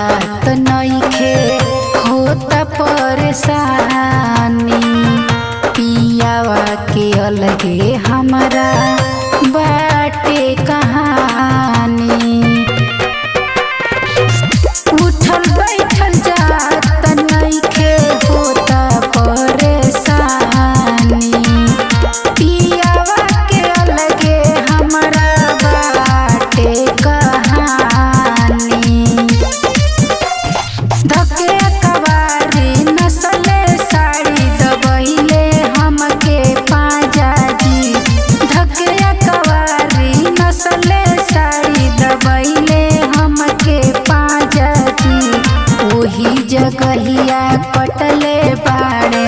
बुझात नइखे होता परेशानी। पियावा के अलगे हमारा बाटे कहानी। उठल बैठल जात नइखे होता परेशानी। पियावा के अलगे हमारा बाटे कहानी। धके कवारी नसले साड़ी दबइले हमके पाजा जी। धके कवारी नसले साड़ी दबइले हमके पाजा जी। ओही जगहिया कटले बाड़े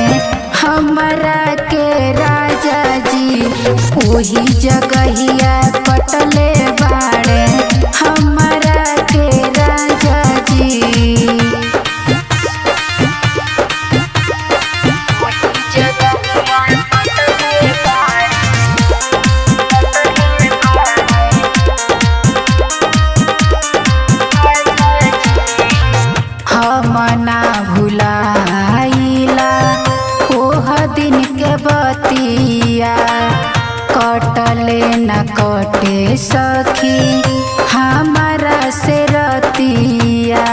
हमरा के राजा जी। ओही जगहिया कटले बाड़े हमरा के राजा जी। हम ना भुलाइला ओह दिन के बतिया। कटले न कटे सखी हमारा से रतिया।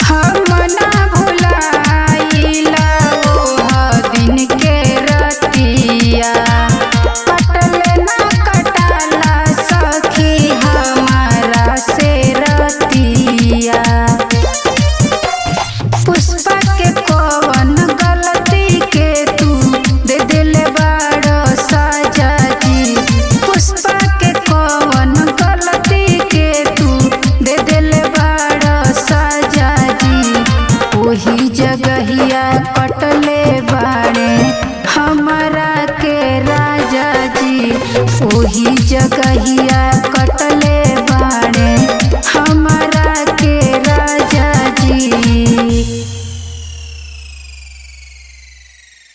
हम ना भुलाइला ओह दिन के रतिया। कटले न कटाला सखी हमारा से रतिया। पुष्पा के कवन गलती के तू दे दिले बाड़ो साजा जी। पुष्पा के कवन गलती के तू दे दिले बाड़ो साजा जी। ओही जगहिया कटले बाड़े हमरा के राजा जी। ओही जगहिया